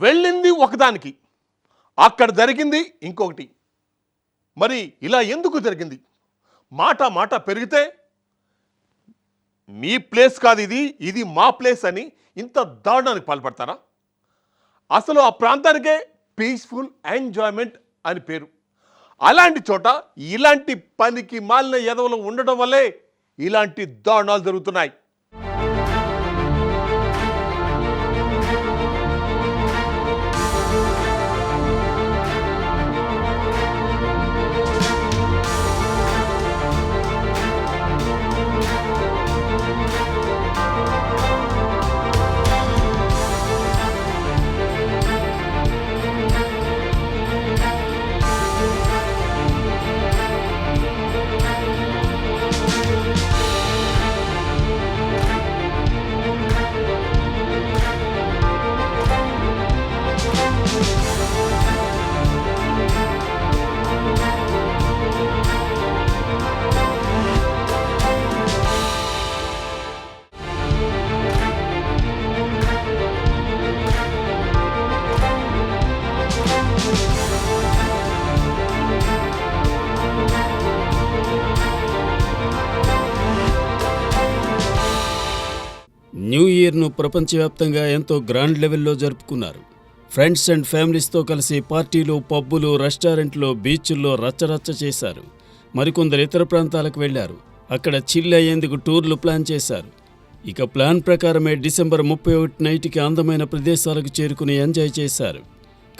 వెళ్ళింది ఒకదానికి, అక్కడ జరిగింది ఇంకొకటి. మరి ఇలా ఎందుకు జరిగింది? మాట మాట పెరిగితే మీ ప్లేస్ కాదు ఇది, ఇది మా ప్లేస్ అని ఇంత దారుణానికి పాల్పడతారా? అసలు ఆ ప్రాంతానికే పీస్ఫుల్ ఎంజాయ్మెంట్ అని పేరు. అలాంటి చోట ఇలాంటి పనికి మాలిన ఎదవలు ఉండడం వల్లే ఇలాంటి దారుణాలు జరుగుతున్నాయి. న్యూ ఇయర్ను ప్రపంచవ్యాప్తంగా ఎంతో గ్రాండ్ లెవెల్లో జరుపుకున్నారు. ఫ్రెండ్స్ అండ్ ఫ్యామిలీస్తో కలిసి పార్టీలు, పబ్బులు, రెస్టారెంట్లు, బీచ్ల్లో రచ్చరచ్చ చేశారు. మరికొందరు ఇతర ప్రాంతాలకు వెళ్లారు. అక్కడ చిల్ అయ్యేందుకు టూర్లు ప్లాన్ చేశారు. ఇక ప్లాన్ ప్రకారమే డిసెంబర్ 31 నైట్కి అందమైన ప్రదేశాలకు చేరుకుని ఎంజాయ్ చేశారు.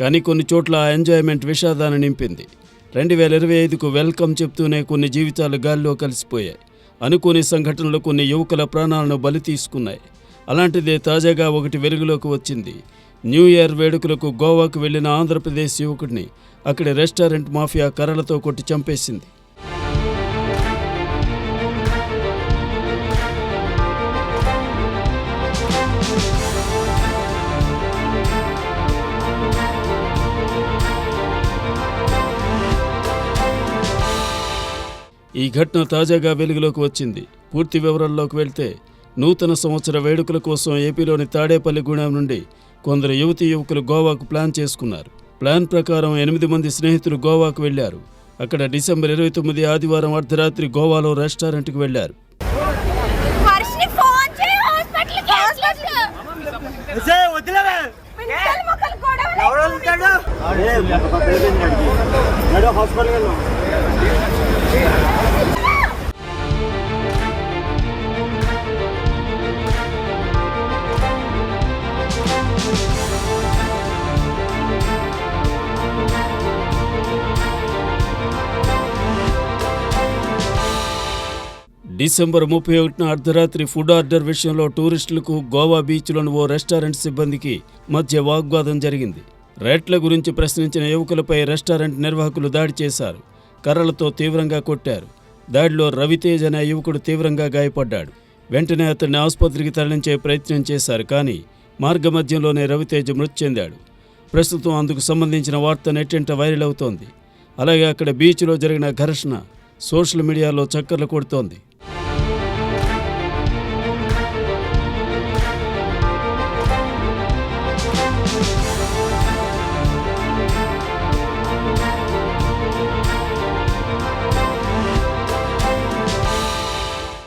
కానీ కొన్ని చోట్ల ఆ ఎంజాయ్మెంట్ విషాదాన్ని నింపింది. 2025కు వెల్కమ్ చెప్తూనే కొన్ని జీవితాలు గాల్లో కలిసిపోయాయి. అనుకోని సంఘటనలు కొన్ని యువకుల ప్రాణాలను బలి తీసుకున్నాయి. అలాంటిదే తాజాగా ఒకటి వెలుగులోకి వచ్చింది. న్యూ ఇయర్ వేడుకలకు గోవాకు వెళ్లిన ఆంధ్రప్రదేశ్ యువకుడిని అక్కడి రెస్టారెంట్ మాఫియా కర్రలతో కొట్టి చంపేసింది. ఈ ఘటన తాజాగా వెలుగులోకి వచ్చింది. పూర్తి వివరాల్లోకి వెళ్తే, నూతన సంవత్సర వేడుకల కోసం ఏపీలోని తాడేపల్లిగూడెం నుండి కొందరు యువకులు గోవాకు ప్లాన్ చేసుకున్నారు. ప్లాన్ ప్రకారం 8 మంది స్నేహితులు గోవాకు వెళ్లారు. అక్కడ డిసెంబర్ 29 ఆదివారం అర్ధరాత్రి గోవాలో రెస్టారెంట్కి వెళ్లారు. డిసెంబర్ 31 అర్ధరాత్రి ఫుడ్ ఆర్డర్ విషయంలో టూరిస్టులకు గోవా బీచ్లోని ఓ రెస్టారెంట్ సిబ్బందికి మధ్య వాగ్వాదం జరిగింది. రేట్ల గురించి ప్రశ్నించిన యువకులపై రెస్టారెంట్ నిర్వాహకులు దాడి చేశారు. కర్రలతో తీవ్రంగా కొట్టారు. దాడిలో రవితేజ్ అనే యువకుడు తీవ్రంగా గాయపడ్డాడు. వెంటనే అతన్ని ఆసుపత్రికి తరలించే ప్రయత్నం చేశారు. కానీ మార్గమధ్యంలోనే రవితేజ్ మృతి చెందాడు. ప్రస్తుతం అందుకు సంబంధించిన వార్త నెట్టింట వైరల్ అవుతోంది. అలాగే అక్కడ బీచ్లో జరిగిన ఘర్షణ సోషల్ మీడియాలో చక్కర్లు కొడుతోంది.